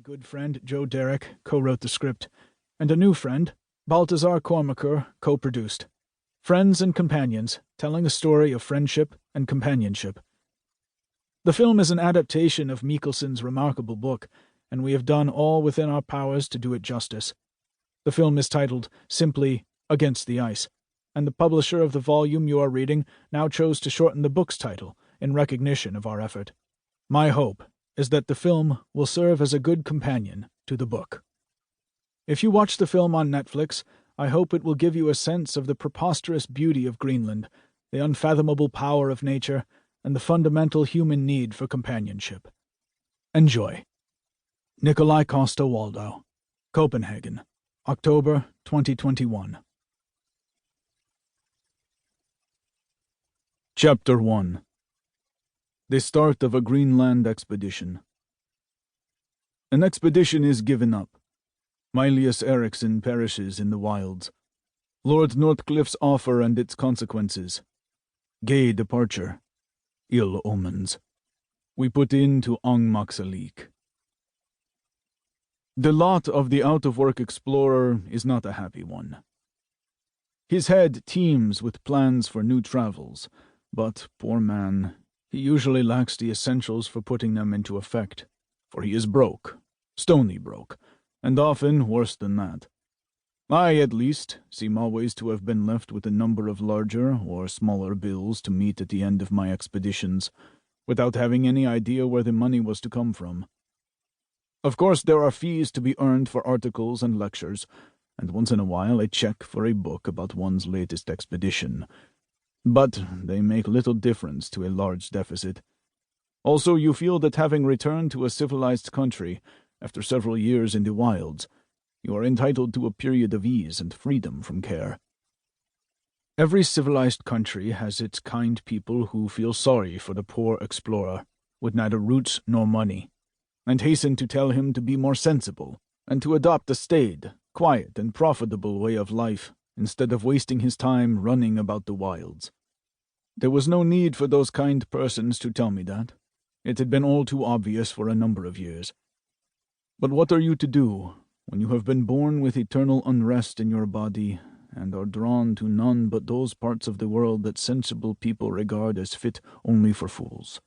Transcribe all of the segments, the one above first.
good friend Joe Derrick co-wrote the script, and a new friend, Baltazar Cormacher, co-produced. Friends and Companions, telling a story of friendship and companionship. The film is an adaptation of Mikkelsen's remarkable book, and we have done all within our powers to do it justice. The film is titled simply Against the Ice, and the publisher of the volume you are reading now chose to shorten the book's title in recognition of our effort. My hope is that the film will serve as a good companion to the book. If you watch the film on Netflix, I hope it will give you a sense of the preposterous beauty of Greenland, the unfathomable power of nature, and the fundamental human need for companionship. Enjoy. Nikolaj Coster-Waldau, Copenhagen, October 2021. Chapter 1. The Start of a Greenland Expedition. An expedition is given up. Mylius-Erichsen perishes in the wilds. Lord Northcliffe's offer and its consequences. Gay departure. Ill omens. We put in to Angmaksalik. The lot of the out-of-work explorer is not a happy one. His head teems with plans for new travels, but, poor man, he usually lacks the essentials for putting them into effect, for he is broke, stony broke, and often worse than that. I, at least, seem always to have been left with a number of larger or smaller bills to meet at the end of my expeditions, without having any idea where the money was to come from. Of course, there are fees to be earned for articles and lectures, and once in a while a check for a book about one's latest expedition. But they make little difference to a large deficit. Also, you feel that having returned to a civilized country, after several years in the wilds, you are entitled to a period of ease and freedom from care. Every civilized country has its kind people who feel sorry for the poor explorer, with neither roots nor money, and hasten to tell him to be more sensible, and to adopt a staid, quiet, and profitable way of life, instead of wasting his time running about the wilds. There was no need for those kind persons to tell me that. It had been all too obvious for a number of years. But what are you to do when you have been born with eternal unrest in your body, and are drawn to none but those parts of the world that sensible people regard as fit only for fools?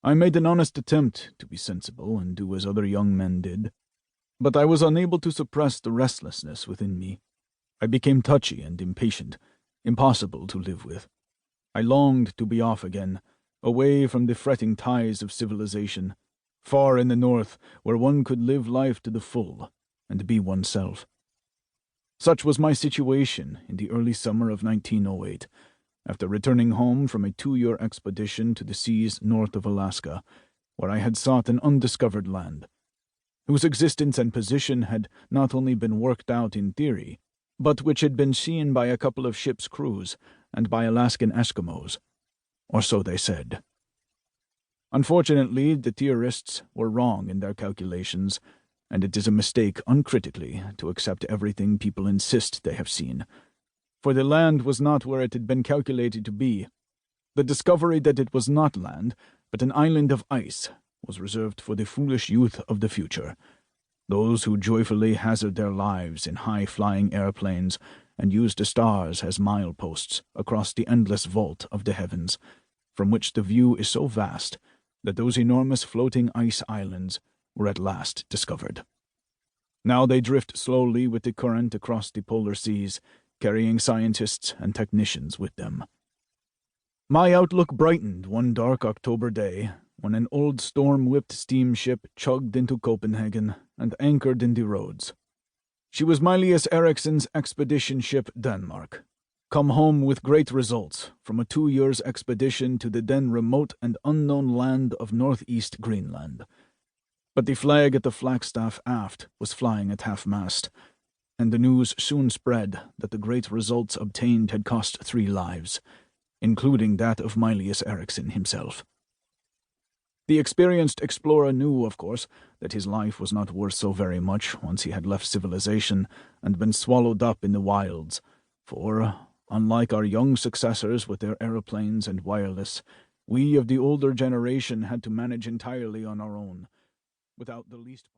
I made an honest attempt to be sensible and do as other young men did, but I was unable to suppress the restlessness within me. I became touchy and impatient, impossible to live with. I longed to be off again, away from the fretting ties of civilization, far in the north, where one could live life to the full, and be oneself. Such was my situation in the early summer of 1908, after returning home from a 2-year expedition to the seas north of Alaska, where I had sought an undiscovered land, whose existence and position had not only been worked out in theory, but which had been seen by a couple of ships' crews and by Alaskan Eskimos, or so they said. Unfortunately, the theorists were wrong in their calculations, and it is a mistake uncritically to accept everything people insist they have seen, for the land was not where it had been calculated to be. The discovery that it was not land, but an island of ice, was reserved for the foolish youth of the future, those who joyfully hazard their lives in high-flying airplanes and use the stars as mileposts across the endless vault of the heavens, from which the view is so vast that those enormous floating ice islands were at last discovered. Now they drift slowly with the current across the polar seas, carrying scientists and technicians with them. My outlook brightened one dark October day when an old storm-whipped steamship chugged into Copenhagen and anchored in the roads. She was Mylius-Erichsen's expedition ship Denmark, come home with great results from a 2 years' expedition to the then remote and unknown land of northeast Greenland. But the flag at the flagstaff aft was flying at half-mast, and the news soon spread that the great results obtained had cost 3 lives, including that of Mylius-Erichsen himself. The experienced explorer knew, of course, that his life was not worth so very much once he had left civilization and been swallowed up in the wilds, for, unlike our young successors with their aeroplanes and wireless, we of the older generation had to manage entirely on our own, without the least